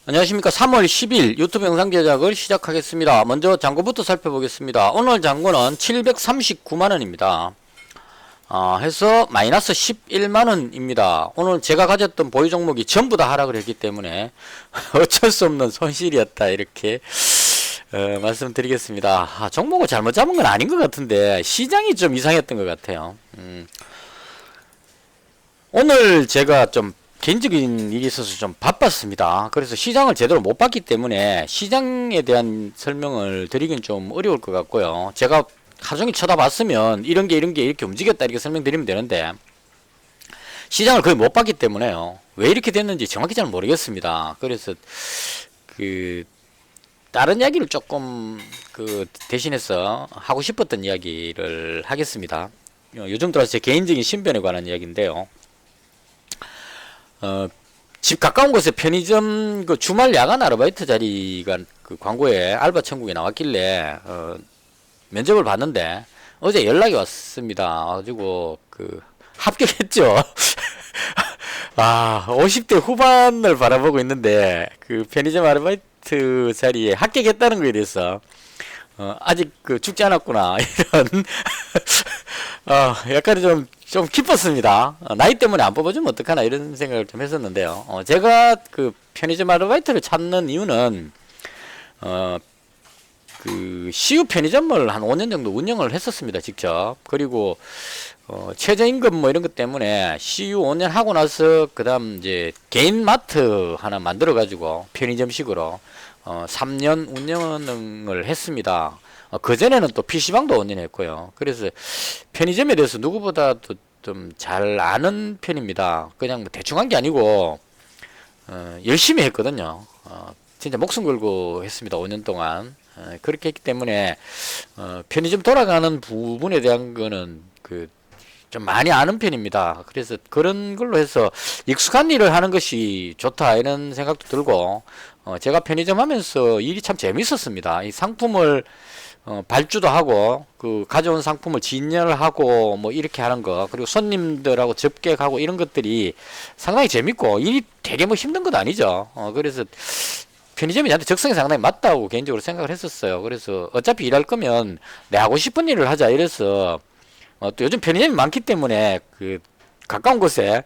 안녕하십니까. 3월 10일 유튜브 영상 제작을 시작하겠습니다. 먼저 잔고부터 살펴보겠습니다. 오늘 잔고는 739만원입니다. 해서 마이너스 11만원입니다. 오늘 제가 가졌던 보유 종목이 전부 다 하락을 했기 때문에 어쩔 수 없는 손실이었다, 이렇게 말씀드리겠습니다. 종목을 잘못 잡은 건 아닌 것 같은데 시장이 좀 이상했던 것 같아요. 오늘 제가 좀 개인적인 일이 있어서 좀 바빴습니다. 그래서 시장을 제대로 못 봤기 때문에 시장에 대한 설명을 드리긴 좀 어려울 것 같고요. 제가 하종일 쳐다봤으면 이런 게 이렇게 움직였다, 이렇게 설명드리면 되는데 시장을 거의 못 봤기 때문에요. 왜 이렇게 됐는지 정확히 잘 모르겠습니다. 그래서 다른 이야기를 조금 대신해서 하고 싶었던 이야기를 하겠습니다. 요즘 들어서 제 개인적인 신변에 관한 이야기인데요. 집 가까운 곳에 편의점 주말 야간 아르바이트 자리가 광고에 알바 천국에 나왔길래 면접을 봤는데 어제 연락이 왔습니다. 가지고 합격했죠. 50대 후반을 바라보고 있는데 편의점 아르바이트 자리에 합격했다는 거에 대해서 아직 죽지 않았구나, 이런 약간 좀 기뻤습니다. 나이 때문에 안 뽑아주면 어떡하나, 이런 생각을 좀 했었는데요. 제가 편의점 아르바이트를 찾는 이유는 CU 편의점을 한 5년 정도 운영을 했었습니다, 직접. 그리고 최저임금 이런 것 때문에 CU 5년 하고 나서 그다음 이제 개인 마트 하나 만들어 가지고 편의점식으로 3년 운영을 했습니다. 그전에는 또 PC방도 운영했고요. 그래서 편의점에 대해서 누구보다도 좀 잘 아는 편입니다. 그냥 대충 한 게 아니고 열심히 했거든요. 진짜 목숨 걸고 했습니다, 5년 동안. 그렇게 했기 때문에 편의점 돌아가는 부분에 대한 거는 좀 많이 아는 편입니다. 그래서 그런 걸로 해서 익숙한 일을 하는 것이 좋다, 이런 생각도 들고, 제가 편의점 하면서 일이 참 재밌었습니다. 이 상품을 발주도 하고 가져온 상품을 진열하고 이렇게 하는 거, 그리고 손님들하고 접객하고 이런 것들이 상당히 재밌고 일이 되게 힘든 건 아니죠. 그래서 편의점이 저한테 적성에 상당히 맞다고 개인적으로 생각을 했었어요. 그래서 어차피 일할 거면 내 하고 싶은 일을 하자, 이래서 또 요즘 편의점이 많기 때문에 가까운 곳에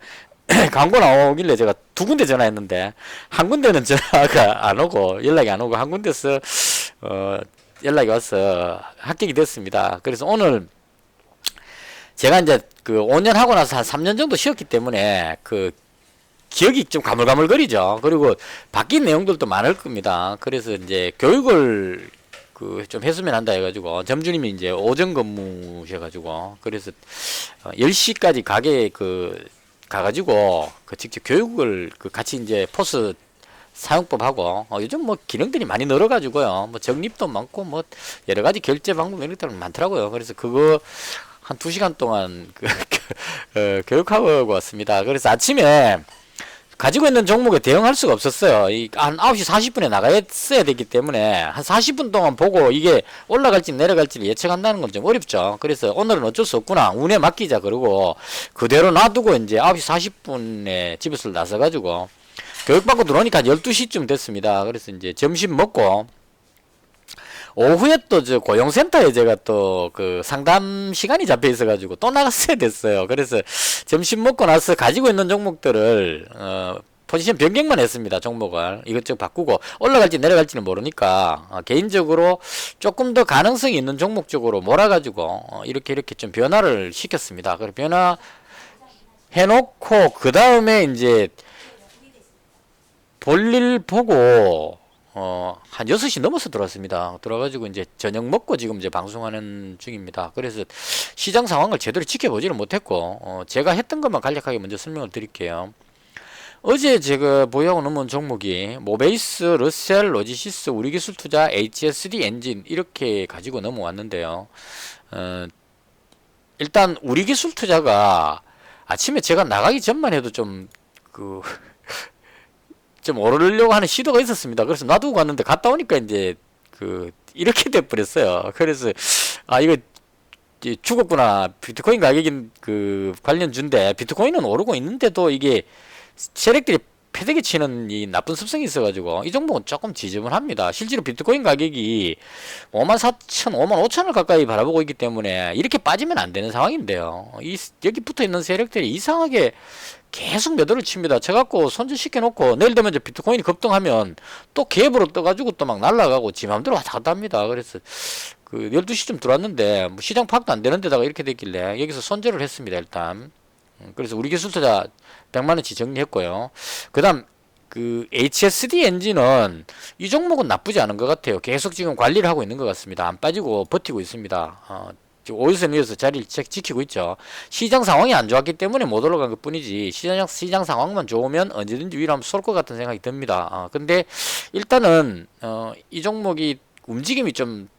광고 나오길래 제가 2군데 전화했는데 한 군데는 전화가 안 오고 연락이 안 오고 한 군데서 연락이 와서 합격이 됐습니다. 그래서 오늘 제가 이제 5년 하고 나서 한 3년 정도 쉬었기 때문에 기억이 좀 가물가물거리죠. 그리고 바뀐 내용들도 많을 겁니다. 그래서 이제 교육을 좀 했으면 한다 해가지고, 점주님이 이제 오전 근무셔가지고, 그래서 10시까지 가게에 가가지고 직접 교육을 같이 이제 포스 사용법하고, 요즘 기능들이 많이 늘어가지고요. 적립도 많고 여러 가지 결제 방법 이런 것들 많더라고요. 그래서 그거 한 2시간 동안 교육하고 왔습니다. 그래서 아침에 가지고 있는 종목에 대응할 수가 없었어요. 한 9시 40분에 나가야 되기 때문에 한 40분 동안 보고 이게 올라갈지 내려갈지를 예측한다는 건 좀 어렵죠. 그래서 오늘은 어쩔 수 없구나, 운에 맡기자, 그러고 그대로 놔두고 이제 9시 40분에 집에서 나서가지고 교육받고 들어오니까 12시쯤 됐습니다. 그래서 이제 점심 먹고 오후에 또 고용센터에 제가 또 상담 시간이 잡혀 있어가지고 또 나갔어야 됐어요. 그래서 점심 먹고 나서 가지고 있는 종목들을 포지션 변경만 했습니다. 종목을 이것저것 바꾸고, 올라갈지 내려갈지는 모르니까 개인적으로 조금 더 가능성이 있는 종목 쪽으로 몰아가지고 이렇게 좀 변화를 시켰습니다. 그리고 변화 해놓고 그 다음에 이제 볼일 보고 한 6시 넘어서 들어왔습니다. 들어가지고 이제 저녁 먹고 지금 이제 방송하는 중입니다. 그래서 시장 상황을 제대로 지켜보지를 못했고, 제가 했던 것만 간략하게 먼저 설명을 드릴게요. 어제 제가 보유하고 넘은 종목이 모베이스, 러셀, 로지시스, 우리기술투자, HSD 엔진 이렇게 가지고 넘어왔는데요. 일단 우리기술투자가 아침에 제가 나가기 전만 해도 좀 오르려고 하는 시도가 있었습니다. 그래서 놔두고 갔는데 갔다 오니까 이제 이렇게 돼버렸어요. 그래서 이거 죽었구나. 비트코인 가격인 관련주인데 비트코인은 오르고 있는데도 이게 세력들이 패대기 치는 이 나쁜 습성이 있어가지고 이 종목은 조금 지저분합니다. 실제로 비트코인 가격이 54,000, 55,000을 가까이 바라보고 있기 때문에 이렇게 빠지면 안 되는 상황인데요. 여기 붙어 있는 세력들이 이상하게 계속 매도를 칩니다. 쳐갖고 손절시켜 놓고 내일 되면 이제 비트코인이 급등하면 또 갭으로 떠가지고 또 막 날아가고 지 맘대로 왔다 갔다 합니다. 그래서 그 12시쯤 들어왔는데 뭐 시장 파악도 안 되는 데다가 이렇게 됐길래 여기서 손절을 했습니다. 일단. 그래서 우리 기술투자 100만원치 정리했고요. 그 다음 그 HSD 엔진은 이 종목은 나쁘지 않은 것 같아요. 계속 지금 관리를 하고 있는 것 같습니다. 안 빠지고 버티고 있습니다. 지금 5일선 위에서 자리를 지키고 있죠. 시장 상황이 안 좋았기 때문에 못 올라간 것 뿐이지 시장 상황만 좋으면 언제든지 위로 한번 쏠 것 같은 생각이 듭니다. 근데 일단은 이 종목이 움직임이 좀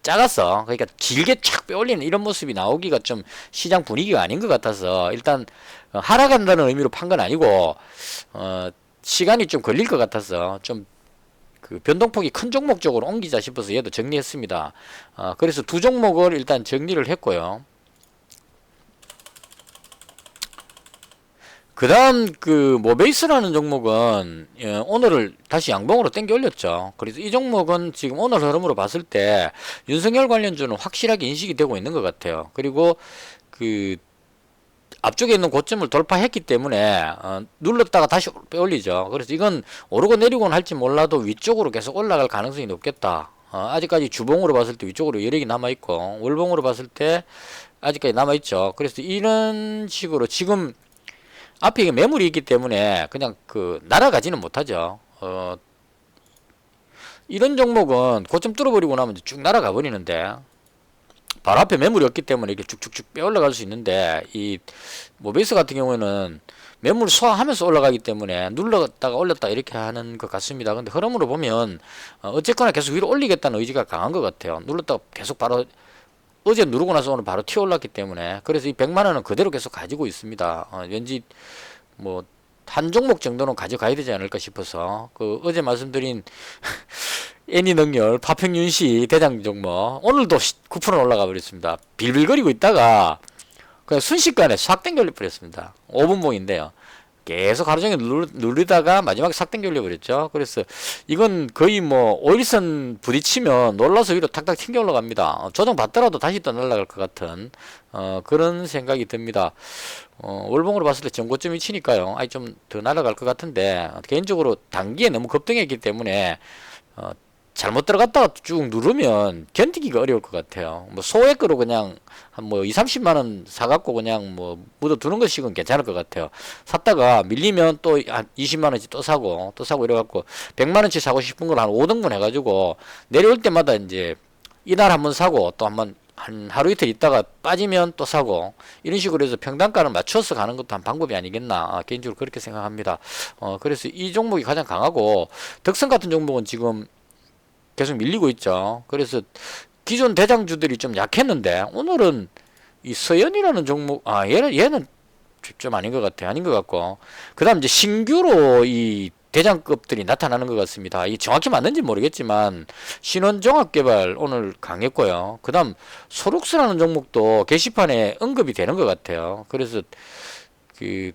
작았어. 그러니까 길게 쫙 빼올리는 이런 모습이 나오기가 좀 시장 분위기가 아닌 것 같아서 일단 하락한다는 의미로 판 건 아니고 시간이 좀 걸릴 것 같아서 좀 그 변동폭이 큰 종목 쪽으로 옮기자 싶어서 얘도 정리했습니다. 그래서 두 종목을 일단 정리를 했고요. 그 다음 그 모베이스라는 종목은 오늘을 다시 양봉으로 땡겨 올렸죠. 그래서 이 종목은 지금 오늘 흐름으로 봤을 때 윤석열 관련주는 확실하게 인식이 되고 있는 것 같아요. 그리고 그 앞쪽에 있는 고점을 돌파했기 때문에 눌렀다가 다시 빼올리죠. 그래서 이건 오르고 내리고는 할지 몰라도 위쪽으로 계속 올라갈 가능성이 높겠다. 아직까지 주봉으로 봤을 때 위쪽으로 여력이 남아있고 월봉으로 봤을 때 아직까지 남아있죠. 그래서 이런 식으로 지금 앞에 이게 매물이 있기 때문에 그냥 그 날아가지는 못하죠. 이런 종목은 고점 뚫어버리고 나면 쭉 날아가 버리는데 바로 앞에 매물이 없기 때문에 이렇게 쭉쭉쭉 빼 올라갈 수 있는데 이 모베이스 같은 경우에는 매물 소화하면서 올라가기 때문에 눌렀다가 올렸다 이렇게 하는 것 같습니다. 근데 흐름으로 보면 어쨌거나 계속 위로 올리겠다는 의지가 강한 것 같아요. 눌렀다가 계속 바로 어제 누르고 나서 오늘 바로 튀어 올랐기 때문에 그래서 이 100만원은 그대로 계속 가지고 있습니다. 왠지 뭐 한 종목 정도는 가져가야 되지 않을까 싶어서 그 어제 말씀드린 애니능열 파평윤시 대장 종목 오늘도 9% 올라가 버렸습니다. 빌빌거리고 있다가 그냥 순식간에 싹 땡겨 버렸습니다. 5분봉인데요. 계속 하루 종일 누르다가 마지막에 싹 땡겨 올려버렸죠. 그래서 이건 거의 뭐 5일선 부딪히면 놀라서 위로 탁탁 튕겨 올라갑니다. 조정 받더라도 다시 또 날아갈 것 같은 그런 생각이 듭니다. 월봉으로 봤을 때 전고점 위치니까요. 아니 좀 더 날아갈 것 같은데 개인적으로 단기에 너무 급등했기 때문에 잘못 들어갔다가 쭉 누르면 견디기가 어려울 것 같아요. 뭐 소액으로 그냥 한 뭐 2, 30만원 사갖고 그냥 뭐 묻어두는 것씩은 괜찮을 것 같아요. 샀다가 밀리면 또 한 20만원씩 또 사고 이래갖고 100만원씩 사고 싶은 걸 한 5등분 해가지고 내려올 때마다 이제 이날 한번 사고 또 한번 한 하루 이틀 있다가 빠지면 또 사고 이런 식으로 해서 평단가를 맞춰서 가는 것도 한 방법이 아니겠나 개인적으로 그렇게 생각합니다. 그래서 이 종목이 가장 강하고 덕선 같은 종목은 지금 계속 밀리고 있죠. 그래서 기존 대장주들이 좀 약했는데 오늘은 이 서현이라는 종목 얘는 좀 아닌 것 같아요. 아닌 것 같고 그 다음 이제 신규로 이 대장급들이 나타나는 것 같습니다. 이 정확히 맞는지 모르겠지만 신원종합개발 오늘 강했고요. 그 다음 소룩스라는 종목도 게시판에 언급이 되는 것 같아요. 그래서 그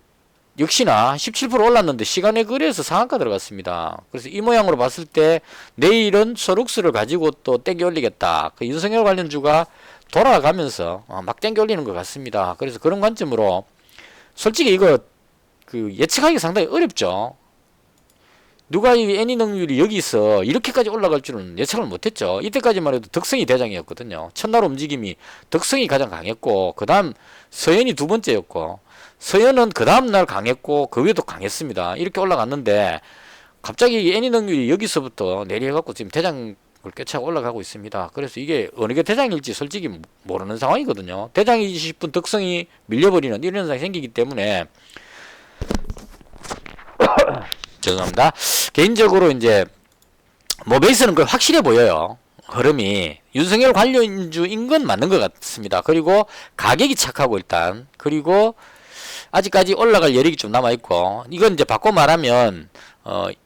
역시나 17% 올랐는데 시간에 거래해서 상한가 들어갔습니다. 그래서 이 모양으로 봤을 때 내일은 소룩스를 가지고 또 땡겨 올리겠다. 그 윤석열 관련주가 돌아가면서 막 땡겨 올리는 것 같습니다. 그래서 그런 관점으로 솔직히 이거 그 예측하기 상당히 어렵죠. 누가 이 애니능률이 여기서 이렇게까지 올라갈 줄은 예측을 못했죠. 이때까지만 해도 덕성이 대장이었거든요. 첫날 움직임이 덕성이 가장 강했고 그 다음 서현이 두 번째였고 서현은 그 다음날 강했고 그 위에도 강했습니다. 이렇게 올라갔는데 갑자기 애니능률이 여기서부터 내려갖고 지금 대장을 꿰차고 올라가고 있습니다. 그래서 이게 어느 게 대장일지 솔직히 모르는 상황이거든요. 대장이지 싶은 덕성이 밀려버리는 이런 현상이 생기기 때문에 죄송합니다. 개인적으로 이제 모베이스는 그 확실해 보여요. 흐름이 윤석열 관련주인 건 맞는 것 같습니다. 그리고 가격이 착하고 일단 그리고 아직까지 올라갈 여력이 좀 남아있고 이건 이제 바꿔 말하면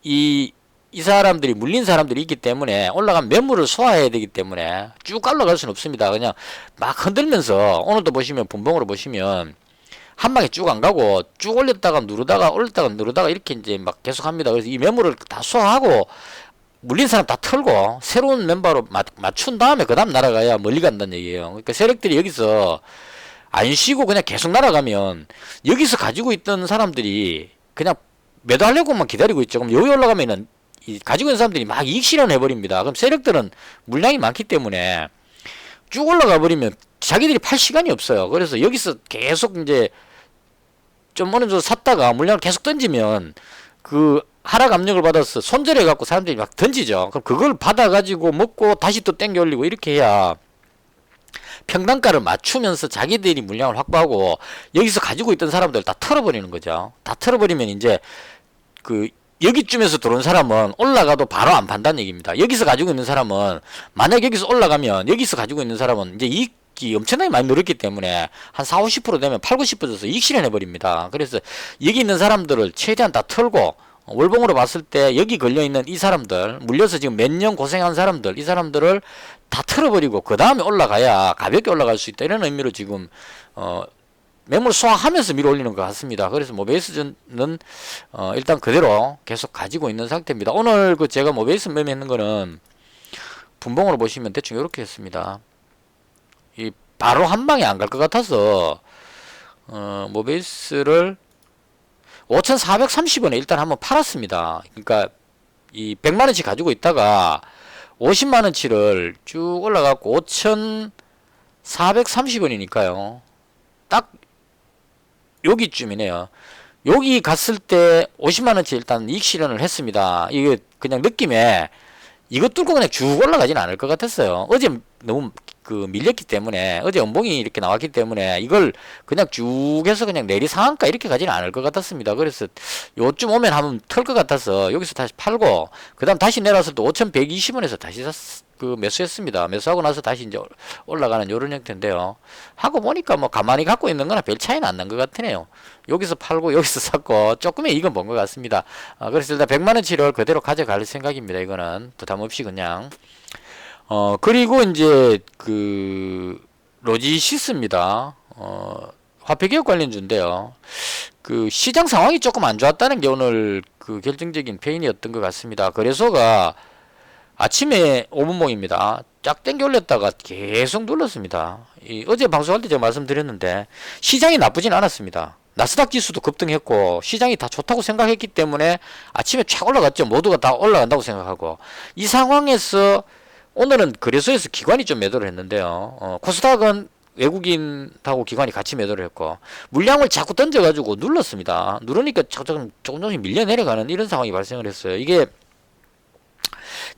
이 사람들이 물린 사람들이 있기 때문에 올라간 매물을 소화해야 되기 때문에 쭉 올라갈 수는 없습니다. 그냥 막 흔들면서 오늘도 보시면 분봉으로 보시면 한 방에 쭉 안 가고 쭉 올렸다가 누르다가 올렸다가 누르다가 이렇게 이제 막 계속 합니다. 그래서 이 매물을 다 소화하고 물린 사람 다 털고 새로운 멤버로 맞춘 다음에 그 다음 날아가야 멀리 간다는 얘기예요. 그러니까 세력들이 여기서 안 쉬고 그냥 계속 날아가면 여기서 가지고 있던 사람들이 그냥 매도하려고만 기다리고 있죠. 그럼 여기 올라가면은 이 가지고 있는 사람들이 막 이익 실현해 버립니다. 그럼 세력들은 물량이 많기 때문에 쭉 올라가 버리면 자기들이 팔 시간이 없어요. 그래서 여기서 계속 이제 좀 어느 정도 샀다가 물량을 계속 던지면 그 하락 압력을 받아서 손절해 갖고 사람들이 막 던지죠. 그럼 그걸 받아 가지고 먹고 다시 또 땡겨 올리고 이렇게 해야 평단가를 맞추면서 자기들이 물량을 확보하고 여기서 가지고 있던 사람들 다 털어버리는 거죠. 다 털어버리면 이제 그 여기쯤에서 들어온 사람은 올라가도 바로 안 판다는 얘기입니다. 여기서 가지고 있는 사람은 만약 여기서 올라가면 여기서 가지고 있는 사람은 이제 이익이 엄청나게 많이 늘었기 때문에 한 4, 50% 되면 8, 90%에서 이익 실현해 버립니다. 그래서 여기 있는 사람들을 최대한 다 털고 월봉으로 봤을 때 여기 걸려있는 이 사람들 물려서 지금 몇 년 고생한 사람들 이 사람들을 다 털어버리고 그 다음에 올라가야 가볍게 올라갈 수 있다 이런 의미로 지금 매물 소화하면서 밀어 올리는 것 같습니다. 그래서 모베이스는 일단 그대로 계속 가지고 있는 상태입니다. 오늘 그 제가 모베이스 매매했는 거는 분봉으로 보시면 대충 이렇게 했습니다. 이 바로 한 방에 안 갈 것 같아서 모베이스를 5,430원에 일단 한번 팔았습니다. 그러니까 이 100만원치 가지고 있다가 50만원치를 쭉 올라가고 5,430원이니까요. 딱 여기쯤이네요. 여기 갔을 때 50만원치 일단 이익 실현을 했습니다. 이게 그냥 느낌에 이거 뚫고 그냥 쭉 올라가진 않을 것 같았어요. 어제 너무 그 밀렸기 때문에 어제 연봉이 이렇게 나왔기 때문에 이걸 그냥 쭉 해서 그냥 내리 상한가 이렇게 가지는 않을 것 같았습니다. 그래서 요쯤 오면 한번 털 것 같아서 여기서 다시 팔고 그 다음 다시 내려와서 또 5,120원에서 다시 그 매수했습니다. 매수하고 나서 다시 이제 올라가는 요런 형태인데요. 하고 보니까 뭐 가만히 갖고 있는 거나 별 차이는 안 난 것 같으네요. 여기서 팔고 여기서 샀고 조금의 이익은 본 것 같습니다. 그래서 일단 100만원치를 그대로 가져갈 생각입니다. 이거는 부담 없이 그냥. 그리고 이제 그 로지시스입니다. 화폐개혁 관련주인데요. 그 시장 상황이 조금 안 좋았다는 게 오늘 그 결정적인 페인이었던 것 같습니다. 거래소가 아침에 5분봉입니다. 쫙 땡겨 올렸다가 계속 눌렀습니다. 어제 방송할 때 제가 말씀드렸는데 시장이 나쁘진 않았습니다. 나스닥 지수도 급등했고 시장이 다 좋다고 생각했기 때문에 아침에 쫙 올라갔죠. 모두가 다 올라간다고 생각하고 이 상황에서 오늘은 거래소에서 기관이 좀 매도를 했는데요. 코스닥은 외국인하고 기관이 같이 매도를 했고 물량을 자꾸 던져가지고 눌렀습니다. 누르니까 조금씩 밀려 내려가는 이런 상황이 발생을 했어요. 이게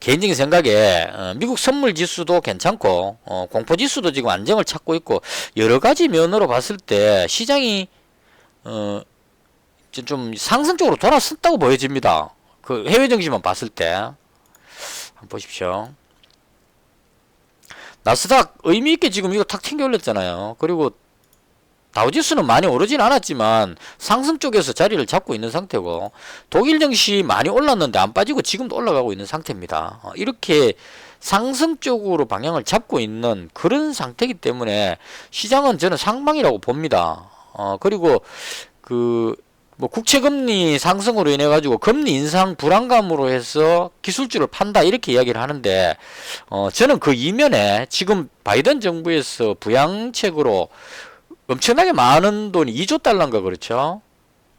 개인적인 생각에 미국 선물 지수도 괜찮고 공포 지수도 지금 안정을 찾고 있고 여러 가지 면으로 봤을 때 시장이 좀 상승적으로 돌아섰다고 보여집니다. 그 해외 증시만 봤을 때 한번 보십시오. 나스닥 의미있게 지금 이거 탁 튕겨 올렸잖아요. 그리고 다우지수는 많이 오르진 않았지만 상승 쪽에서 자리를 잡고 있는 상태고 독일 증시 많이 올랐는데 안 빠지고 지금도 올라가고 있는 상태입니다. 이렇게 상승 쪽으로 방향을 잡고 있는 그런 상태이기 때문에 시장은 저는 상방이라고 봅니다. 그리고 그 뭐 국채금리 상승으로 인해 가지고 금리 인상 불안감으로 해서 기술주를 판다 이렇게 이야기를 하는데 저는 그 이면에 지금 바이든 정부에서 부양책으로 엄청나게 많은 돈이 2조 달러인가 그렇죠?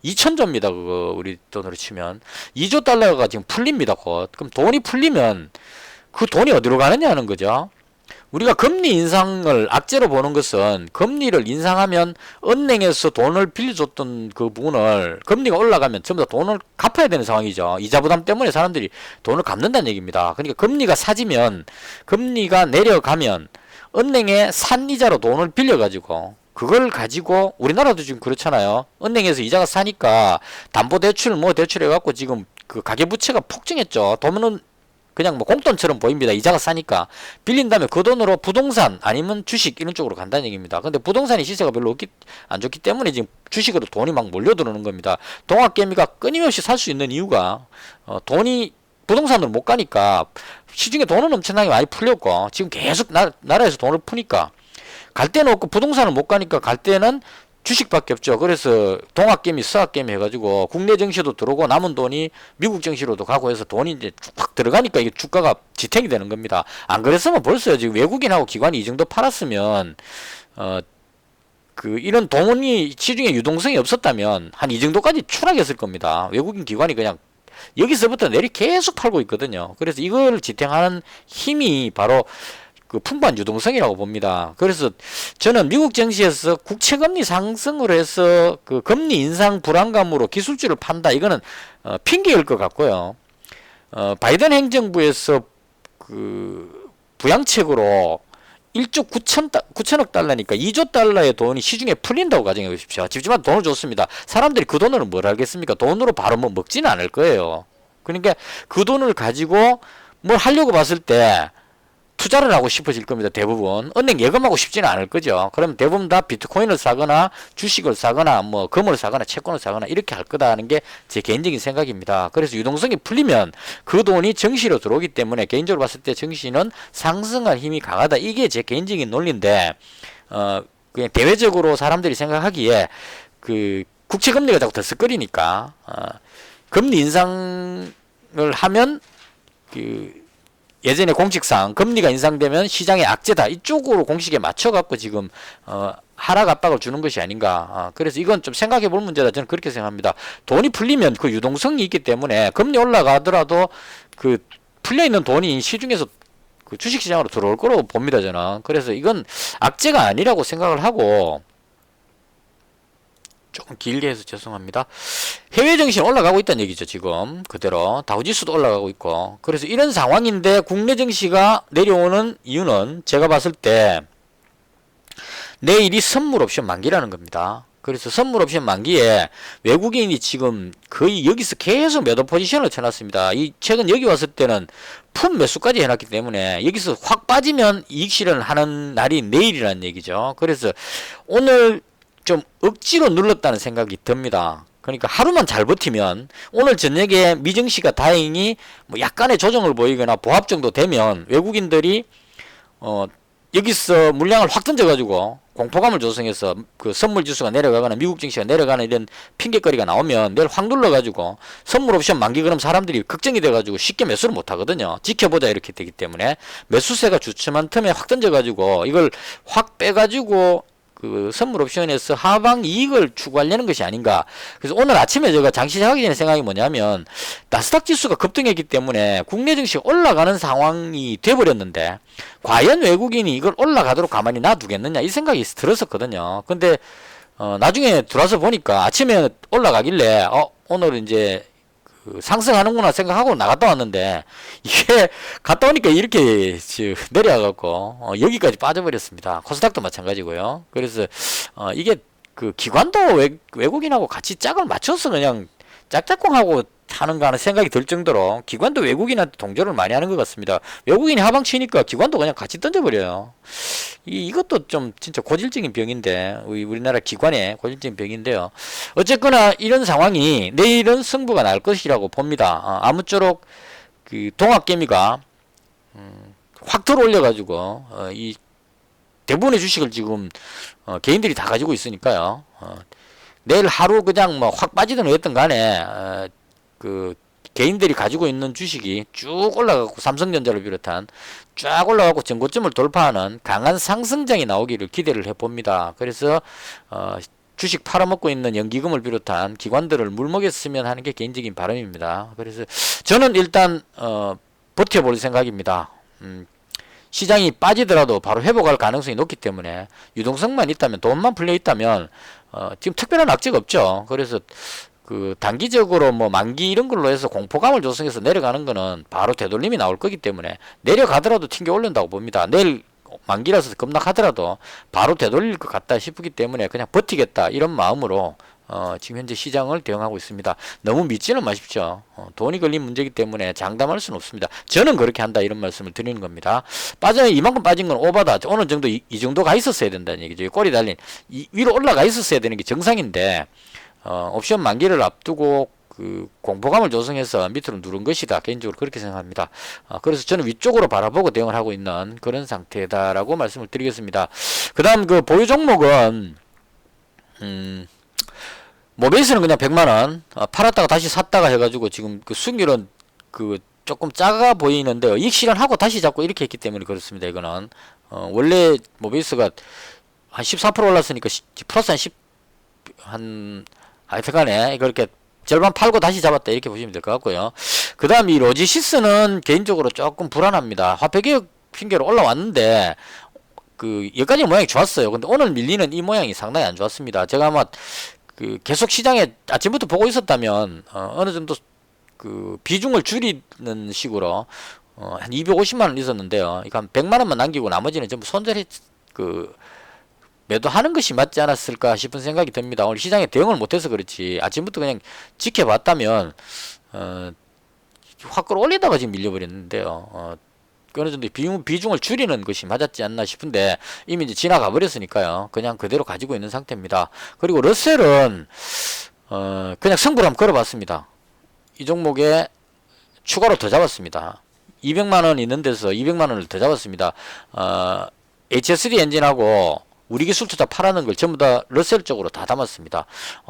2천조입니다. 그거 우리 돈으로 치면 2조 달러가 지금 풀립니다. 곧. 그럼 돈이 풀리면 그 돈이 어디로 가느냐는 거죠. 우리가 금리 인상을 악재로 보는 것은 금리를 인상하면 은행에서 돈을 빌려줬던 그 부분을 금리가 올라가면 전부 다 돈을 갚아야 되는 상황이죠. 이자 부담 때문에 사람들이 돈을 갚는다는 얘기입니다. 그러니까 금리가 사지면 금리가 내려가면 은행에 산 이자로 돈을 빌려가지고 그걸 가지고 우리나라도 지금 그렇잖아요. 은행에서 이자가 싸니까 담보대출 뭐 대출해갖고 지금 그 가계부채가 폭증했죠. 돈은 그냥 뭐 공돈처럼 보입니다. 이자가 싸니까 빌린 다음에 그 돈으로 부동산 아니면 주식 이런 쪽으로 간다는 얘기입니다. 근데 부동산이 시세가 별로 안 좋기 때문에 지금 주식으로 돈이 막 몰려들어오는 겁니다. 동학개미가 끊임없이 살 수 있는 이유가 돈이 부동산으로 못 가니까 시중에 돈은 엄청나게 많이 풀렸고 지금 계속 나라에서 돈을 푸니까 갈 데는 없고 부동산을 못 가니까 갈 때는 주식밖에 없죠. 그래서 동학개미, 서학개미 해가지고 국내 증시도 들어오고 남은 돈이 미국 증시로도 가고 해서 돈이 이제 쭉 들어가니까 이게 주가가 지탱이 되는 겁니다. 안 그랬으면 벌써 지금 외국인하고 기관이 이 정도 팔았으면 이런 돈이 시중에 유동성이 없었다면 한 이 정도까지 추락했을 겁니다. 외국인 기관이 그냥 여기서부터 내리 계속 팔고 있거든요. 그래서 이걸 지탱하는 힘이 바로 그 풍부한 유동성이라고 봅니다. 그래서 저는 미국 증시에서 국채금리 상승으로 해서 그 금리 인상 불안감으로 기술주를 판다. 이거는 핑계일 것 같고요. 바이든 행정부에서 그 부양책으로 1조 9천억 달러니까 2조 달러의 돈이 시중에 풀린다고 가정해 보십시오. 집집마다 돈을 줬습니다. 사람들이 그 돈으로 뭘 하겠습니까? 돈으로 바로 뭐 먹지는 않을 거예요. 그러니까 그 돈을 가지고 뭘 하려고 봤을 때 투자를 하고 싶어질 겁니다. 대부분 은행 예금하고 싶지는 않을 거죠. 그럼 대부분 다 비트코인을 사거나 주식을 사거나 뭐 금을 사거나 채권을 사거나 이렇게 할 거다 하는 게 제 개인적인 생각입니다. 그래서 유동성이 풀리면 그 돈이 증시로 들어오기 때문에 개인적으로 봤을 때 증시는 상승할 힘이 강하다. 이게 제 개인적인 논리인데 그냥 대외적으로 사람들이 생각하기에 그 국채 금리가 자꾸 들썩거리니까 금리 인상을 하면 예전에 공식상 금리가 인상되면 시장의 악재다. 이쪽으로 공식에 맞춰갖고 지금 하락 압박을 주는 것이 아닌가. 그래서 이건 좀 생각해 볼 문제다. 저는 그렇게 생각합니다. 돈이 풀리면 그 유동성이 있기 때문에 금리 올라가더라도 그 풀려있는 돈이 시중에서 그 주식시장으로 들어올 거라고 봅니다. 저는. 그래서 이건 악재가 아니라고 생각을 하고 조금 길게 해서 죄송합니다. 해외 증시는 올라가고 있다는 얘기죠. 지금 그대로 다우지수도 올라가고 있고. 그래서 이런 상황인데 국내 증시가 내려오는 이유는 제가 봤을 때 내일이 선물 옵션 만기라는 겁니다. 그래서 선물 옵션 만기에 외국인이 지금 거의 여기서 계속 매도 포지션을 쳐놨습니다. 이 최근 여기 왔을 때는 푼 매수까지 해놨기 때문에 여기서 확 빠지면 이익 실현하는 날이 내일이라는 얘기죠. 그래서 오늘 좀 억지로 눌렀다는 생각이 듭니다. 그러니까 하루만 잘 버티면 오늘 저녁에 미증시가 다행히 뭐 약간의 조정을 보이거나 보합 정도 되면 외국인들이 여기서 물량을 확 던져가지고 공포감을 조성해서 그 선물 지수가 내려가거나 미국 증시가 내려가는 이런 핑계거리가 나오면 내일 확 눌러가지고 선물 옵션 만기 그럼 사람들이 걱정이 돼가지고 쉽게 매수를 못 하거든요. 지켜보자 이렇게 되기 때문에 매수세가 주춤한 틈에 확 던져가지고 이걸 확 빼가지고 그 선물 옵션에서 하방 이익을 추구하려는 것이 아닌가. 그래서 오늘 아침에 제가 장시 시작하기 전에 생각이 뭐냐면 나스닥 지수가 급등했기 때문에 국내 증시가 올라가는 상황이 돼버렸는데 과연 외국인이 이걸 올라가도록 가만히 놔두겠느냐 이 생각이 들었었거든요. 근데 나중에 들어와서 보니까 아침에 올라가길래 오늘 이제 상승하는구나 생각하고 나갔다 왔는데 이게 갔다 오니까 이렇게 내려가갖고 여기까지 빠져버렸습니다. 코스닥도 마찬가지고요. 그래서 이게 그 기관도 외국인하고 같이 짝을 맞춰서 그냥 짝짝꿍하고 하는가 하는 생각이 들 정도로 기관도 외국인한테 동조를 많이 하는 것 같습니다. 외국인이 하방 치니까 기관도 그냥 같이 던져버려요. 이것도 좀 진짜 고질적인 병인데 우리나라 기관의 고질적인 병인데요. 어쨌거나 이런 상황이 내일은 승부가 날 것이라고 봅니다. 아무쪼록 그 동학개미가 확 들어올려가지고 이 대부분의 주식을 지금 개인들이 다 가지고 있으니까요. 내일 하루 그냥 뭐 확 빠지든 어쨌든 간에 그 개인들이 가지고 있는 주식이 쭉 올라가고 삼성전자를 비롯한 쫙 올라가고 전고점을 돌파하는 강한 상승장이 나오기를 기대를 해봅니다. 그래서 주식 팔아먹고 있는 연기금을 비롯한 기관들을 물먹였으면 하는 게 개인적인 바람입니다. 그래서 저는 일단 버텨볼 생각입니다. 시장이 빠지더라도 바로 회복할 가능성이 높기 때문에 유동성만 있다면 돈만 풀려 있다면 지금 특별한 악재가 없죠. 그래서 그 단기적으로 뭐 만기 이런 걸로 해서 공포감을 조성해서 내려가는 거는 바로 되돌림이 나올 거기 때문에 내려가더라도 튕겨 올린다고 봅니다. 내일 만기라서 급락하더라도 바로 되돌릴 것 같다 싶기 때문에 그냥 버티겠다 이런 마음으로 지금 현재 시장을 대응하고 있습니다. 너무 믿지는 마십시오. 돈이 걸린 문제이기 때문에 장담할 수는 없습니다. 저는 그렇게 한다 이런 말씀을 드리는 겁니다. 이만큼 빠진 건 오바다. 어느 정도 이 정도 가 있었어야 된다는 얘기죠. 꼬리 달린 위로 올라가 있었어야 되는 게 정상인데 옵션 만기를 앞두고 그 공포감을 조성해서 밑으로 누른 것이다. 개인적으로 그렇게 생각합니다. 그래서 저는 위쪽으로 바라보고 대응을 하고 있는 그런 상태다라고 말씀을 드리겠습니다. 그 다음 그 보유 종목은 음, 모베이스는 그냥 100만원, 팔았다가 다시 샀다가 해가지고 지금 그 수익률은 그 조금 작아 보이는데요. 이익 실현하고 다시 잡고 이렇게 했기 때문에 그렇습니다. 이거는. 원래 모베이스가 한 14% 올랐으니까 플러스 한 10, 하여튼간에 그렇게 절반 팔고 다시 잡았다 이렇게 보시면 될 것 같고요. 그 다음 이 로지시스는 개인적으로 조금 불안합니다. 화폐개혁 핑계로 올라왔는데 여기까지 모양이 좋았어요. 근데 오늘 밀리는 이 모양이 상당히 안 좋았습니다. 제가 아마 계속 시장에 아침부터 보고 있었다면 어느 정도 비중을 줄이는 식으로 한 250만원 있었는데요. 이거 한 100만원만 남기고 나머지는 전부 손절해 매도하는 것이 맞지 않았을까 싶은 생각이 듭니다. 오늘 시장에 대응을 못해서 그렇지 아침부터 그냥 지켜봤다면 확 끌어올리다가 지금 밀려버렸는데요. 어느 정도 비중을 줄이는 것이 맞았지 않나 싶은데 이미 이제 지나가 버렸으니까요. 그냥 그대로 가지고 있는 상태입니다. 그리고 러셀은 그냥 승부를 한번 걸어봤습니다. 이 종목에 추가로 더 잡았습니다. 200만원 있는 데서 200만원을 더 잡았습니다. HSD 엔진하고 우리 기술 투자 파라는 걸 전부 다 러셀 쪽으로 다 담았습니다.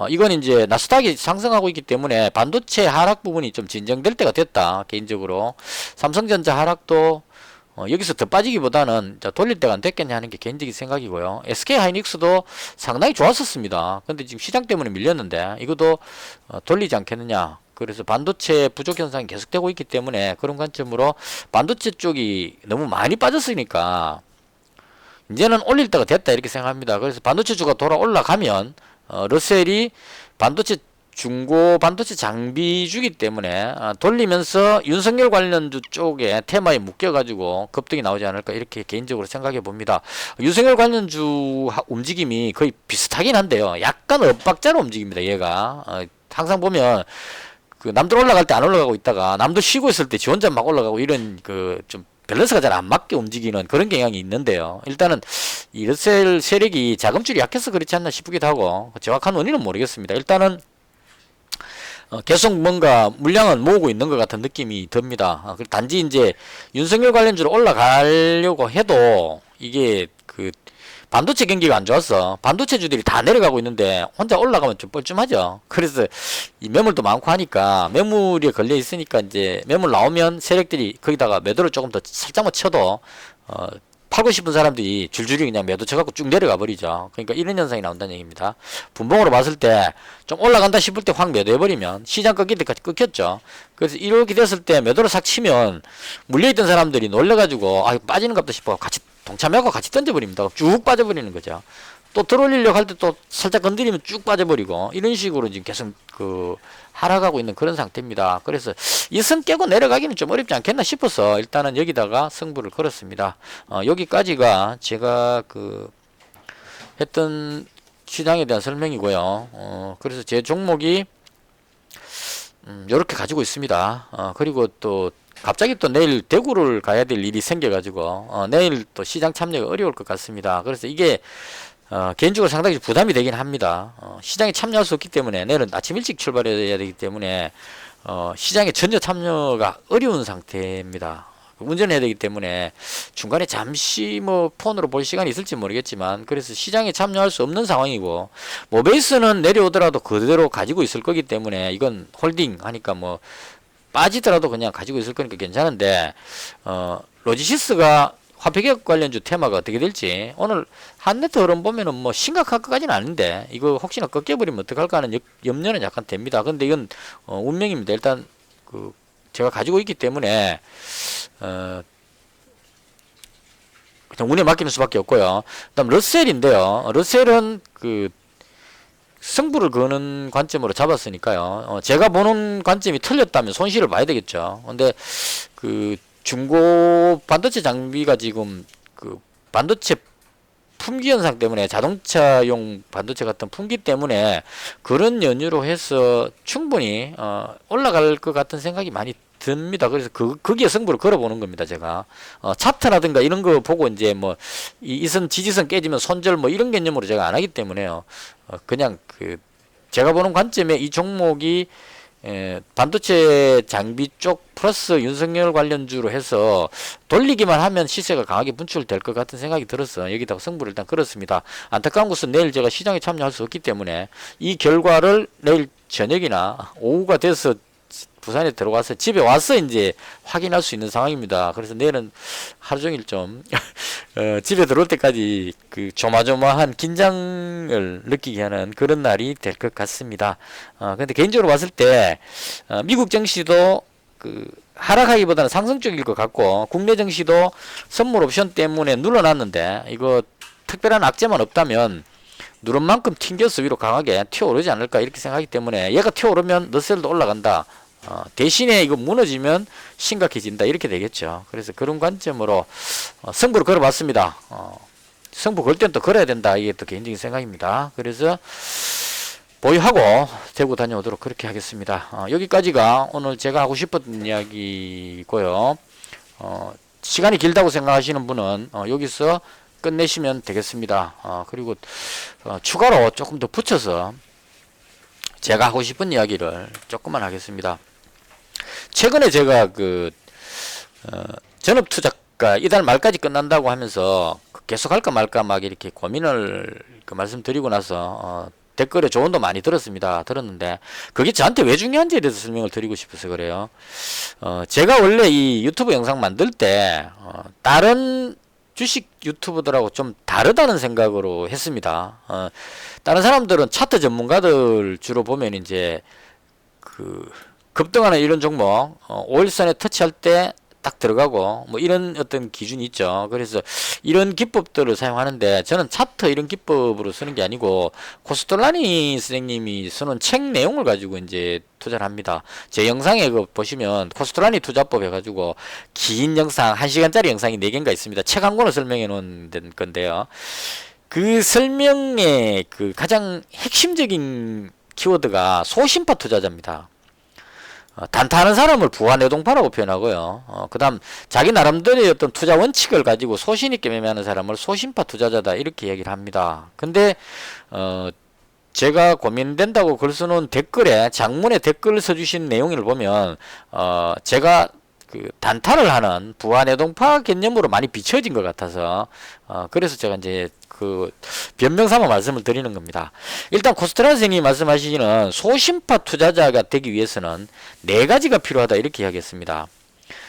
이건 이제 나스닥이 상승하고 있기 때문에 반도체 하락 부분이 좀 진정될 때가 됐다. 개인적으로. 삼성전자 하락도 여기서 더 빠지기보다는 돌릴 때가 안 됐겠냐 하는 게 개인적인 생각이고요. SK 하이닉스도 상당히 좋았었습니다. 근데 지금 시장 때문에 밀렸는데 이것도 돌리지 않겠느냐. 그래서 반도체 부족 현상이 계속되고 있기 때문에 그런 관점으로 반도체 쪽이 너무 많이 빠졌으니까 이제는 올릴 때가 됐다 이렇게 생각합니다. 그래서 반도체주가 돌아 올라가면 러셀이 반도체 중고 반도체 장비주기 때문에 돌리면서 윤석열 관련주 쪽에 테마에 묶여가지고 급등이 나오지 않을까 이렇게 개인적으로 생각해 봅니다. 윤석열 관련주 움직임이 거의 비슷하긴 한데요. 약간 엇박자로 움직입니다. 얘가 항상 보면 남들 올라갈 때 안 올라가고 있다가 남들 쉬고 있을 때 지 혼자 막 올라가고 이런 좀 밸런스가 잘 안 맞게 움직이는 그런 경향이 있는데요. 일단은 이 러셀 세력이 자금줄이 약해서 그렇지 않나 싶기도 하고 정확한 원인은 모르겠습니다. 일단은 계속 뭔가 물량은 모으고 있는 것 같은 느낌이 듭니다. 단지 이제 윤석열 관련주로 올라가려고 해도 이게 반도체 경기가 안 좋아서 반도체주들이 다 내려가고 있는데 혼자 올라가면 좀 뻘쭘하죠. 그래서 이 매물도 많고 하니까 매물이 걸려 있으니까 이제 매물 나오면 세력들이 거기다가 매도를 조금 더 살짝만 쳐도 팔고 싶은 사람들이 줄줄이 그냥 매도 쳐갖고 쭉 내려가 버리죠. 그러니까 이런 현상이 나온다는 얘기입니다. 분봉으로 봤을 때 좀 올라간다 싶을 때 확 매도해버리면 시장 꺾일 때까지 꺾였죠. 그래서 이렇게 됐을 때 매도를 싹 치면 물려있던 사람들이 놀래가지고 빠지는 것 같다 싶어 같이 동참하고 같이 던져버립니다. 쭉 빠져버리는 거죠. 또 들어올리려고 할 때 또 살짝 건드리면 쭉 빠져버리고 이런 식으로 지금 계속 하락하고 있는 그런 상태입니다. 그래서 이 선 깨고 내려가기는 좀 어렵지 않겠나 싶어서 일단은 여기다가 승부를 걸었습니다. 여기까지가 제가 했던 시장에 대한 설명이고요. 그래서 제 종목이 요렇게 가지고 있습니다. 그리고 또 갑자기 또 내일 대구를 가야 될 일이 생겨가지고 내일 또 시장 참여가 어려울 것 같습니다. 그래서 이게 개인적으로 상당히 부담이 되긴 합니다. 시장에 참여할 수 없기 때문에 내일은 아침 일찍 출발해야 되기 때문에 시장에 전혀 참여가 어려운 상태입니다. 운전해야 되기 때문에 중간에 잠시 폰으로 볼 시간이 있을지 모르겠지만 그래서 시장에 참여할 수 없는 상황이고 모베이스는 내려오더라도 그대로 가지고 있을 거기 때문에 이건 홀딩 하니까 빠지더라도 그냥 가지고 있을 거니까 괜찮은데 로지시스가 화폐개혁 관련주 테마가 어떻게 될지 오늘 한네트 흐름 보면은 심각할 것까지는 아닌데 이거 혹시나 꺾여버리면 어떡할까 하는 염려는 약간 됩니다. 근데 이건 운명입니다. 일단 제가 가지고 있기 때문에 그냥 운에 맡기는 수밖에 없고요. 그다음 러셀인데요. 러셀은 승부를 거는 관점으로 잡았으니까요. 제가 보는 관점이 틀렸다면 손실을 봐야 되겠죠. 근데 중고 반도체 장비가 지금 반도체 품귀 현상 때문에 자동차용 반도체 같은 품귀 때문에 그런 연유로 해서 충분히 올라갈 것 같은 생각이 많이 듭니다. 그래서 거기에 승부를 걸어보는 겁니다. 제가 차트라든가 이런 거 보고 이제 이선 지지선 깨지면 손절 이런 개념으로 제가 안 하기 때문에요. 그냥 제가 보는 관점에 이 종목이 반도체 장비 쪽 플러스 윤석열 관련주로 해서 돌리기만 하면 시세가 강하게 분출될 것 같은 생각이 들어서 여기다가 승부를 일단 걸었습니다. 안타까운 것은 내일 제가 시장에 참여할 수 없기 때문에 이 결과를 내일 저녁이나 오후가 돼서 부산에 들어가서 집에 와서 이제 확인할 수 있는 상황입니다. 그래서 내일은 하루 종일 좀 집에 들어올 때까지 그 조마조마한 긴장을 느끼게 하는 그런 날이 될 것 같습니다. 근데 개인적으로 봤을 때 미국 증시도 그 하락하기보다는 상승 쪽일 것 같고 국내 증시도 선물 옵션 때문에 눌러놨는데 이거 특별한 악재만 없다면 누른 만큼 튕겨서 위로 강하게 튀어오르지 않을까 이렇게 생각하기 때문에 얘가 튀어오르면 너셀도 올라간다. 대신에 이거 무너지면 심각해진다 이렇게 되겠죠. 그래서 그런 관점으로 승부를 걸어봤습니다. 승부 걸 때는 또 걸어야 된다 이게 또 개인적인 생각입니다. 그래서 보유하고 대구 다녀오도록 그렇게 하겠습니다. 여기까지가 오늘 제가 하고 싶었던 이야기고요. 시간이 길다고 생각하시는 분은 여기서 끝내시면 되겠습니다. 그리고 추가로 조금 더 붙여서 제가 하고 싶은 이야기를 조금만 하겠습니다. 최근에 제가 전업투자가 이달 말까지 끝난다고 하면서 계속 할까 말까 막 이렇게 고민을 말씀드리고 나서 댓글에 조언도 많이 들었는데 그게 저한테 왜 중요한지에 대해서 설명을 드리고 싶어서 그래요. 제가 원래 이 유튜브 영상 만들 때 다른 주식 유튜버들하고 좀 다르다는 생각으로 했습니다. 다른 사람들은 차트 전문가들 주로 보면 이제 급등하는 이런 종목 5일선에 터치할 때 딱 들어가고 뭐 이런 어떤 기준이 있죠. 그래서 이런 기법들을 사용하는데 저는 차트 이런 기법으로 쓰는 게 아니고 코스톨라니 선생님이 쓰는 책 내용을 가지고 이제 투자를 합니다. 제 영상에 보시면 코스톨라니 투자법 해가지고 긴 영상 1시간짜리 영상이 4개인가 있습니다. 책 한 권을 설명해 놓은 건데요. 그 설명의 그 가장 핵심적인 키워드가 소심파 투자자입니다. 단타하는 사람을 부하내동파라고 표현하고요. 그 다음 자기 나름대로의 어떤 투자 원칙을 가지고 소신 있게 매매하는 사람을 소심파 투자자다 이렇게 얘기를 합니다. 근데 제가 고민된다고 글 써놓은 댓글에 장문에 댓글을 써주신 내용을 보면 제가 그 단타를 하는 부하내동파 개념으로 많이 비춰진 것 같아서 그래서 제가 이제 그 변명삼아 말씀을 드리는 겁니다. 일단 코스트라 선생님이 말씀하시는 소심파 투자자가 되기 위해서는 4가지가 필요하다 이렇게 이야기했습니다.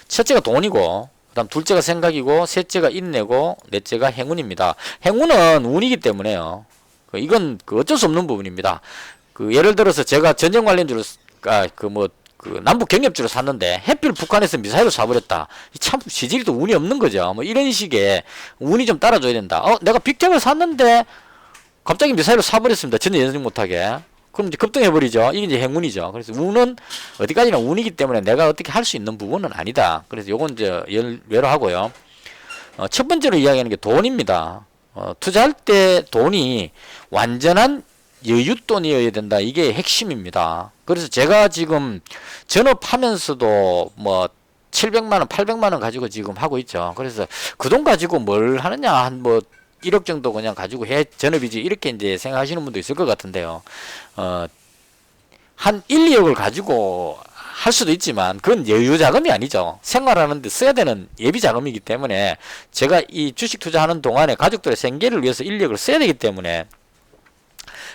첫째가 돈이고 그 다음 둘째가 생각이고 셋째가 인내고 넷째가 행운입니다. 행운은 운이기 때문에요. 이건 어쩔 수 없는 부분입니다. 예를 들어서 제가 전쟁 관련주를 남북 경협주를 샀는데 해필 북한에서 미사일을 쏴버렸다. 참 시질이도 운이 없는 거죠. 뭐 이런 식의 운이 좀 따라줘야 된다. 내가 빅텍을 샀는데 갑자기 미사일을 쏴버렸습니다. 전혀 예상 못하게. 그럼 이제 급등해버리죠. 이게 이제 행운이죠. 그래서 운은 어디까지나 운이기 때문에 내가 어떻게 할 수 있는 부분은 아니다. 그래서 요건 이제 열외로 하고요. 첫 번째로 이야기하는 게 돈입니다. 투자할 때 돈이 완전한 여윳돈이어야 된다. 이게 핵심입니다. 그래서 제가 지금 전업하면서도 뭐 700만원, 800만원 가지고 지금 하고 있죠. 그래서 그 돈 가지고 뭘 하느냐, 한 1억 정도 그냥 가지고 전업이지. 이렇게 이제 생각하시는 분도 있을 것 같은데요. 한 1, 2억을 가지고 할 수도 있지만 그건 여유 자금이 아니죠. 생활하는데 써야 되는 예비 자금이기 때문에 제가 이 주식 투자하는 동안에 가족들의 생계를 위해서 1, 2억을 써야 되기 때문에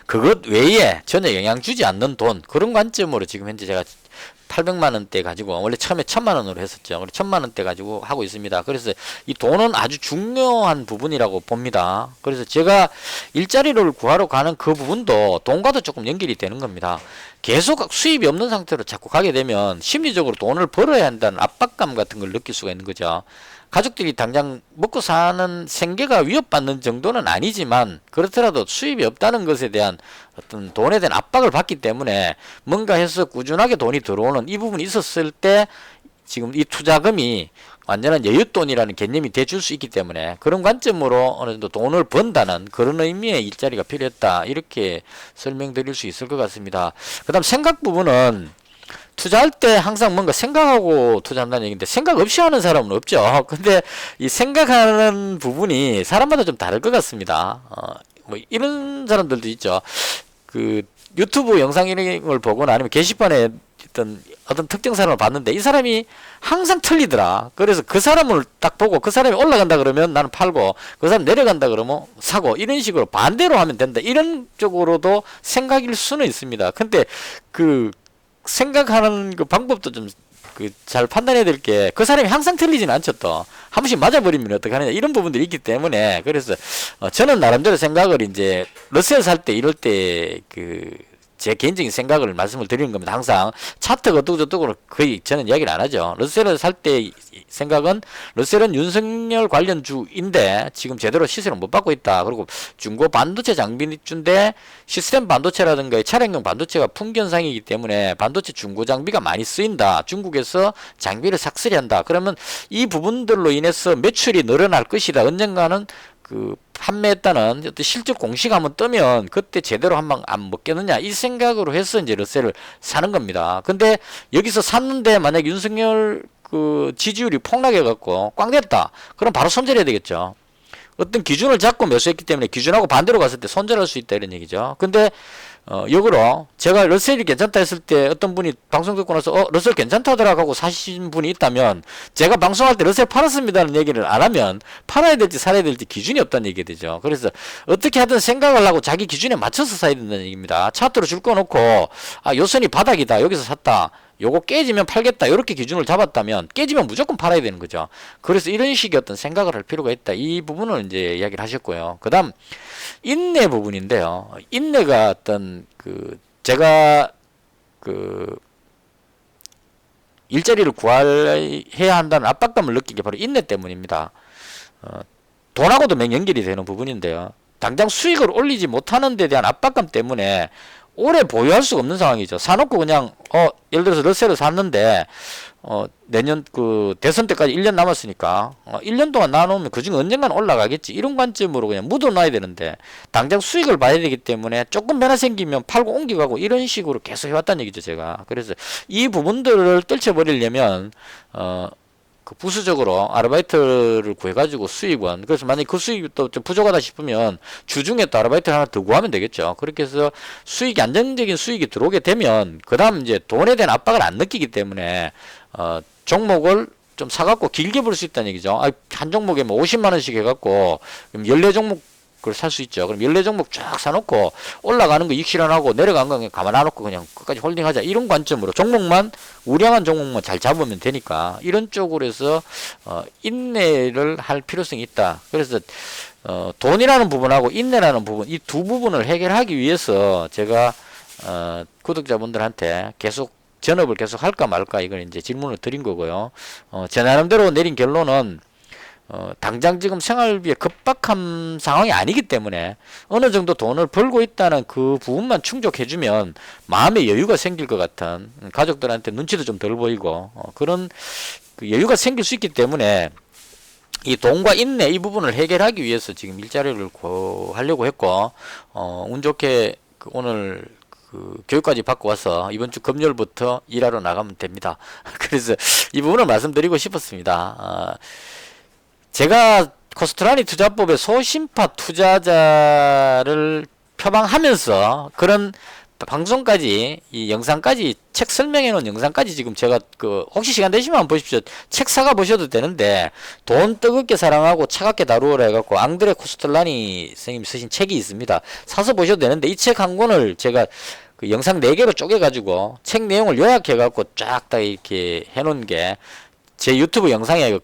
그것 외에 전혀 영향 주지 않는 돈, 그런 관점으로 지금 현재 제가 800만원대 가지고 원래 처음에 1000만원으로 했었죠. 1000만원대 가지고 하고 있습니다. 그래서 이 돈은 아주 중요한 부분이라고 봅니다. 그래서 제가 일자리를 구하러 가는 그 부분도 돈과도 조금 연결이 되는 겁니다. 계속 수입이 없는 상태로 자꾸 가게 되면 심리적으로 돈을 벌어야 한다는 압박감 같은 걸 느낄 수가 있는 거죠. 가족들이 당장 먹고 사는 생계가 위협받는 정도는 아니지만 그렇더라도 수입이 없다는 것에 대한 어떤 돈에 대한 압박을 받기 때문에 뭔가 해서 꾸준하게 돈이 들어오는 이 부분이 있었을 때 지금 이 투자금이 완전한 여윳돈이라는 개념이 돼줄 수 있기 때문에 그런 관점으로 어느 정도 돈을 번다는 그런 의미의 일자리가 필요했다 이렇게 설명드릴 수 있을 것 같습니다. 그 다음 생각 부분은 투자할 때 항상 뭔가 생각하고 투자한다는 얘기인데 생각 없이 하는 사람은 없죠. 근데 이 생각하는 부분이 사람마다 좀 다를 것 같습니다. 뭐 이런 사람들도 있죠. 유튜브 영상을 보거나 아니면 게시판에 어떤 특정 사람을 봤는데 이 사람이 항상 틀리더라. 그래서 그 사람을 딱 보고 그 사람이 올라간다 그러면 나는 팔고 그 사람 내려간다 그러면 사고 이런 식으로 반대로 하면 된다. 이런 쪽으로도 생각일 수는 있습니다. 근데 그 생각하는 그 방법도 좀 그 잘 판단해야 될 게 그 사람이 항상 틀리지는 않죠. 또 한 번씩 맞아버리면 어떡하느냐 이런 부분들이 있기 때문에 그래서 저는 나름대로 생각을 이제 러셀 살 때 이럴 때 제 개인적인 생각을 말씀을 드리는 겁니다. 항상 차트가 어떠고저떠고 거의 저는 이야기를 안 하죠. 러셀을 살 때 생각은 러셀은 윤석열 관련주인데 지금 제대로 시세를 못 받고 있다. 그리고 중고 반도체 장비주인데 시스템 반도체라든가 차량용 반도체가 풍견상이기 때문에 반도체 중고 장비가 많이 쓰인다. 중국에서 장비를 삭슬이 한다. 그러면 이 부분들로 인해서 매출이 늘어날 것이다. 언젠가는 판매했다는 어떤 실적 공시가 한번 뜨면 그때 제대로 한번 안 먹겠느냐 이 생각으로 해서 이제 러셀을 사는 겁니다. 근데 여기서 샀는데 만약 윤석열 지지율이 폭락해 갖고 꽝 됐다. 그럼 바로 손절해야 되겠죠. 어떤 기준을 잡고 매수했기 때문에 기준하고 반대로 갔을 때 손절할 수 있다 이런 얘기죠. 근데 역으로 제가 러셀이 괜찮다 했을 때 어떤 분이 방송 듣고 나서 러셀 괜찮다더라 하고 사신 분이 있다면 제가 방송할 때 러셀 팔았습니다는 얘기를 안 하면 팔아야 될지 살아야 될지 기준이 없다는 얘기가 되죠. 그래서 어떻게 하든 생각을 하고 자기 기준에 맞춰서 사야 된다는 얘기입니다. 차트로 줄 거 놓고 요선이 바닥이다 여기서 샀다 요거 깨지면 팔겠다 이렇게 기준을 잡았다면 깨지면 무조건 팔아야 되는 거죠. 그래서 이런 식의 어떤 생각을 할 필요가 있다. 이 부분을 이제 이야기를 하셨고요. 그 다음 인내 부분인데요. 인내가 어떤 제가 일자리를 구해야 한다는 압박감을 느낀 게 바로 인내 때문입니다. 돈하고도 맹 연결이 되는 부분인데요. 당장 수익을 올리지 못하는 데 대한 압박감 때문에 오래 보유할 수가 없는 상황이죠. 사놓고 그냥 예를 들어서 러셀을 샀는데 내년 대선 때까지 1년 남았으니까 1년 동안 놔놓으면 그중에 언젠가는 올라가겠지 이런 관점으로 그냥 묻어놔야 되는데 당장 수익을 봐야 되기 때문에 조금 변화 생기면 팔고 옮겨가고 이런 식으로 계속 해왔다는 얘기죠. 제가 그래서 이 부분들을 떨쳐버리려면 부수적으로 아르바이트를 구해가지고 수익원 그래서 만약에 그 수익이 또 좀 부족하다 싶으면 주중에 또 아르바이트를 하나 더 구하면 되겠죠. 그렇게 해서 수익이 안정적인 수익이 들어오게 되면 그 다음 이제 돈에 대한 압박을 안 느끼기 때문에 종목을 좀 사갖고 길게 볼 수 있다는 얘기죠. 한 종목에 뭐 50만원씩 해갖고 14종목 그걸 살 수 있죠. 그럼 14종목 쫙 사놓고 올라가는 거 이익 실현하고 내려가는 거 그냥 가만 안 놓고 그냥 끝까지 홀딩하자 이런 관점으로 종목만 우량한 종목만 잘 잡으면 되니까 이런 쪽으로 해서 인내를 할 필요성이 있다. 그래서 돈이라는 부분하고 인내라는 부분 이 두 부분을 해결하기 위해서 제가 구독자분들한테 계속 전업을 계속 할까 말까 이걸 이제 질문을 드린 거고요. 제 나름대로 내린 결론은 당장 지금 생활비에 급박한 상황이 아니기 때문에 어느 정도 돈을 벌고 있다는 그 부분만 충족해주면 마음의 여유가 생길 것 같은 가족들한테 눈치도 좀 덜 보이고 그런 여유가 생길 수 있기 때문에 이 돈과 인내 이 부분을 해결하기 위해서 지금 일자리를 구하려고 했고 운 좋게 오늘 교육까지 받고 와서 이번 주 금요일부터 일하러 나가면 됩니다. 그래서 이 부분을 말씀드리고 싶었습니다. 제가 코스트라니 투자법의 소심파 투자자를 표방하면서 그런 방송까지 이 영상까지 책 설명해 놓은 영상까지 지금 제가 혹시 시간 되시면 한번 보십시오. 책 사가 보셔도 되는데 돈 뜨겁게 사랑하고 차갑게 다루어라 해갖고 앙드레 코스텔라니 선생님 쓰신 책이 있습니다. 사서 보셔도 되는데 이 책 한 권을 제가 영상 4개로 쪼개가지고 책 내용을 요약해갖고 쫙 다 이렇게 해놓은 게 제 유튜브 영상에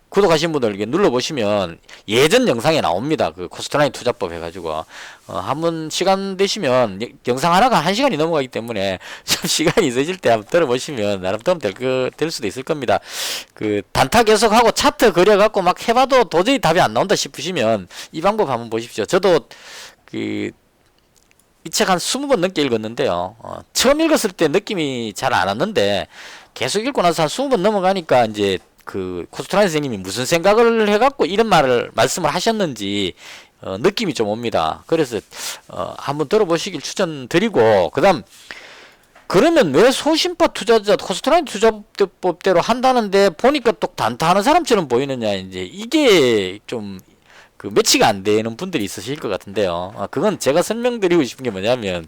구독하신 분들 이렇게 눌러보시면 예전 영상에 나옵니다. 코스트라인 투자법 해가지고 한번 시간 되시면 영상 하나가 1시간이 넘어가기 때문에 좀 시간이 있으실 때 한번 들어보시면 나름 도움 될 수도 있을 겁니다. 단타 계속하고 차트 그려갖고 막 해봐도 도저히 답이 안 나온다 싶으시면 이 방법 한번 보십시오. 저도 이 책 한 20번 넘게 읽었는데요. 처음 읽었을 때 느낌이 잘 안 왔는데 계속 읽고 나서 한 20번 넘어가니까 이제 코스트라인 선생님이 무슨 생각을 해갖고 이런 말씀을 하셨는지 느낌이 좀 옵니다. 그래서 한번 들어보시길 추천드리고 그러면 왜 소심파 투자자 코스트라인 투자법대로 한다는데 보니까 또 단타하는 사람처럼 보이느냐 이제 이게 좀 그 매치가 안 되는 분들이 있으실 것 같은데요. 그건 제가 설명드리고 싶은 게 뭐냐면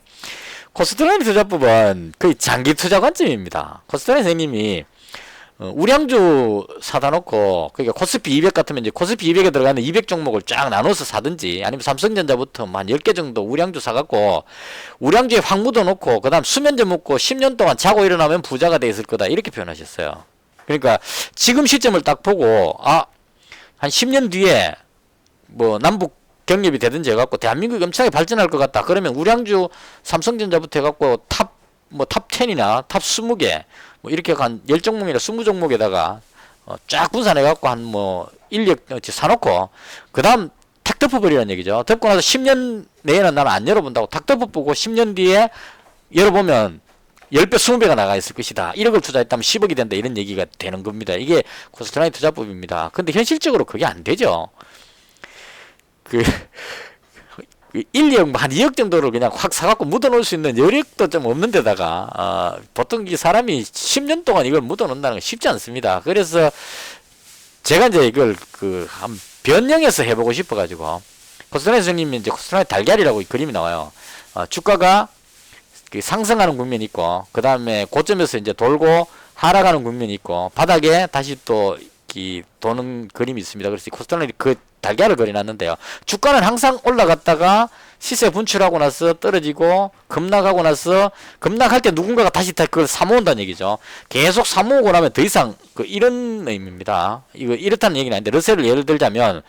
코스트라인 투자법은 거의 장기 투자 관점입니다. 코스트라인 선생님이 우량주 사다 놓고, 그러니까 코스피 200 같으면 이제 코스피 200에 들어가는 200 종목을 쫙 나눠서 사든지, 아니면 삼성전자부터 한 10개 정도 우량주 사갖고 우량주에 확 묻어 놓고 그 다음 수면제 먹고 10년 동안 자고 일어나면 부자가 돼 있을 거다, 이렇게 표현하셨어요. 그러니까 지금 시점을 딱 보고 한 10년 뒤에 뭐 남북 경협이 되든지 해갖고 대한민국이 엄청나게 발전할 것 같다, 그러면 우량주 삼성전자부터 해갖고 탑 10이나 탑 20개 뭐 이렇게 한 10종목이나 20종목에다가 쫙 분산해갖고 한 뭐 인력 사놓고 그 다음 탁 덮어버리라는 얘기죠. 덮고 나서 10년 내에는 나는 안 열어본다고 탁 덮어보고 10년 뒤에 열어보면 10배 20배가 나가 있을 것이다, 1억을 투자했다면 10억이 된다, 이런 얘기가 되는 겁니다. 이게 코스트라인 투자법입니다. 근데 현실적으로 그게 안 되죠. 1, 2억, 한 2억 정도를 그냥 확 사갖고 묻어놓을 수 있는 여력도 좀 없는 데다가, 보통 이 사람이 10년 동안 이걸 묻어놓는다는 건 쉽지 않습니다. 그래서 제가 이제 이걸 한 변형해서 해보고 싶어가지고, 코스트라인 선생님이 이제 코스트라인 달걀이라고 그림이 나와요. 주가가 상승하는 국면이 있고, 그 다음에 고점에서 이제 돌고 하락하는 국면이 있고, 바닥에 다시 또 도는 그림이 있습니다. 그래서 코스트라인이 그 달걀을 그려놨는데요. 주가는 항상 올라갔다가 시세 분출하고 나서 떨어지고 급락하고 나서, 급락할 때 누군가가 다시 그걸 사모은다는 얘기죠. 계속 사모으고 나면 더 이상 이런 의미입니다. 이거 이렇다는 얘기는 아닌데, 러셀을 예를 들자면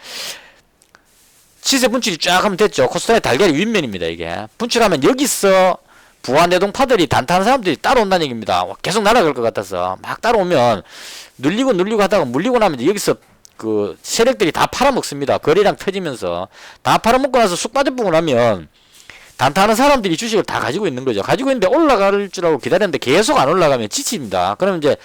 시세 분출이 쫙 하면 됐죠. 코스트라인 달걀이 윗면입니다. 이게 분출하면 여기서 부하내동파들이 단타하는 사람들이 따라온다는 얘기입니다. 계속 날아갈 것 같아서 막 따라오면 눌리고 하다가 물리고 나면 여기서 그 세력들이 다 팔아먹습니다. 거래량 터지면서 다 팔아먹고 나서 쑥 빠져보고 나면 단타하는 사람들이 주식을 다 가지고 있는 거죠. 가지고 있는데 올라갈 줄 알고 기다렸는데 계속 안 올라가면 지칩니다. 그러면 이제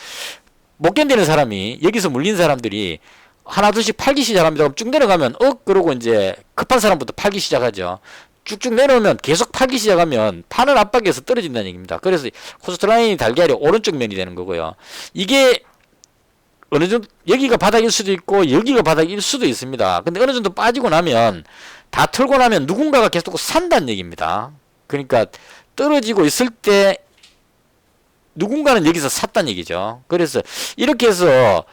못 견디는 사람이, 여기서 물린 사람들이 하나 둘씩 팔기 시작합니다. 그럼 쭉 내려가면 그러고 이제 급한 사람부터 팔기 시작하죠. 쭉쭉 내려오면 계속 팔기 시작하면 파는 압박에서 떨어진다는 얘기입니다. 그래서 코스트라인이 달걀이 오른쪽 면이 되는 거고요. 이게 어느 정도 여기가 바닥일 수도 있고 여기가 바닥일 수도 있습니다. 근데 어느 정도 빠지고 나면, 다 털고 나면 누군가가 계속 산다는 얘기입니다. 그러니까 떨어지고 있을 때 누군가는 여기서 샀다는 얘기죠. 그래서 이렇게 해서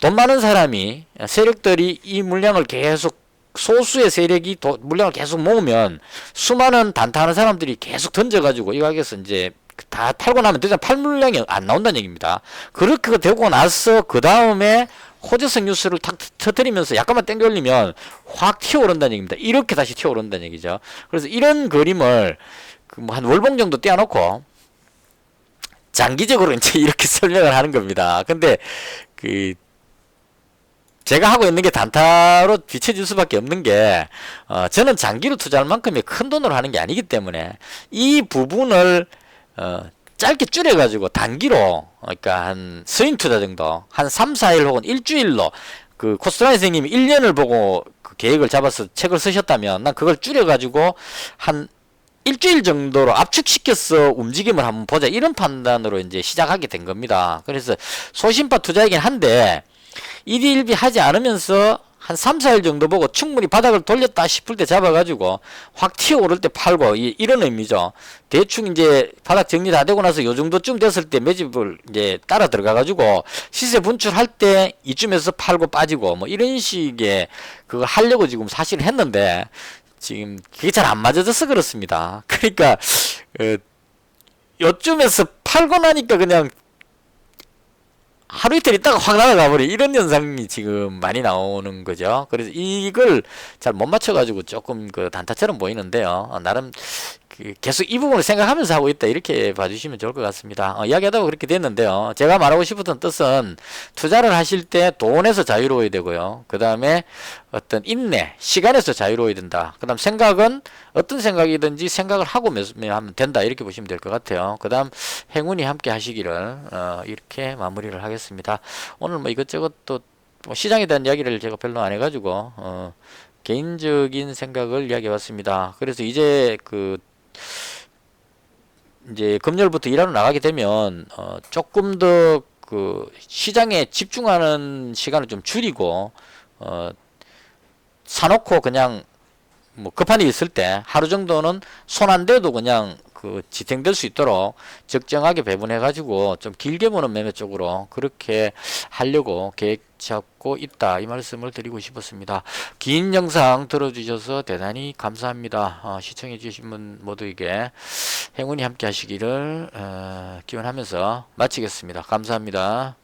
돈 많은 사람이, 세력들이 이 물량을 계속, 소수의 세력이 물량을 계속 모으면 수많은 단타하는 사람들이 계속 던져가지고 이 가게에서 이제 다 팔고 나면 더 이상 팔 물량이 안 나온다는 얘기입니다. 그렇게 되고 나서 그 다음에 호재성 뉴스를 탁 터뜨리면서 약간만 땡겨 올리면 확 튀어오른다는 얘기입니다. 이렇게 다시 튀어오른다는 얘기죠. 그래서 이런 그림을 뭐 한 월봉 정도 떼어놓고 장기적으로 이제 이렇게 설명을 하는 겁니다. 근데 제가 하고 있는 게 단타로 비춰질 수밖에 없는 게, 저는 장기로 투자할 만큼의 큰 돈으로 하는 게 아니기 때문에 이 부분을 짧게 줄여가지고 단기로, 그러니까 한 스윙 투자 정도, 한 3, 4일 혹은 일주일로, 코스트라인 선생님이 1년을 보고 그 계획을 잡아서 책을 쓰셨다면 난 그걸 줄여가지고 한 일주일 정도로 압축시켜서 움직임을 한번 보자, 이런 판단으로 이제 시작하게 된 겁니다. 그래서 소심파 투자이긴 한데 일희일비 하지 않으면서 한 3, 4일 정도 보고 충분히 바닥을 돌렸다 싶을 때 잡아가지고 확 튀어오를 때 팔고, 이런 의미죠. 대충 이제 바닥 정리 다 되고 나서 요 정도쯤 됐을 때 매집을 이제 따라 들어가가지고 시세 분출할 때 이쯤에서 팔고 빠지고 뭐 이런 식의 그거 하려고 지금 사실 했는데 지금 그게 잘 안 맞아져서 그렇습니다. 그러니까 요쯤에서 팔고 나니까 그냥 하루 이틀 있다가 확 날아가 버리, 이런 현상이 지금 많이 나오는 거죠. 그래서 이걸 잘 못 맞춰가지고 조금 단타처럼 보이는데요. 나름 계속 이 부분을 생각하면서 하고 있다, 이렇게 봐주시면 좋을 것 같습니다. 이야기하다가 그렇게 됐는데요. 제가 말하고 싶었던 뜻은 투자를 하실 때 돈에서 자유로워야 되고요. 그 다음에 어떤 인내, 시간에서 자유로워야 된다. 그 다음 생각은 어떤 생각이든지 생각을 하고 하면 된다, 이렇게 보시면 될 것 같아요. 그 다음 행운이 함께 하시기를 이렇게 마무리를 하겠습니다. 오늘 뭐 이것저것 또 뭐 시장에 대한 이야기를 제가 별로 안 해가지고 개인적인 생각을 이야기해 봤습니다. 그래서 이제 이제 금요일부터 일하러 나가게 되면 조금 더 시장에 집중하는 시간을 좀 줄이고 사놓고 그냥 뭐 급한 일이 있을 때 하루 정도는 손 안 대도 그냥 그 지탱될 수 있도록 적정하게 배분해 가지고 좀 길게 보는 매매 쪽으로 그렇게 하려고 계획 잡고 있다, 이 말씀을 드리고 싶었습니다. 긴 영상 들어주셔서 대단히 감사합니다. 시청해 주신 분 모두에게 행운이 함께 하시기를 기원하면서 마치겠습니다. 감사합니다.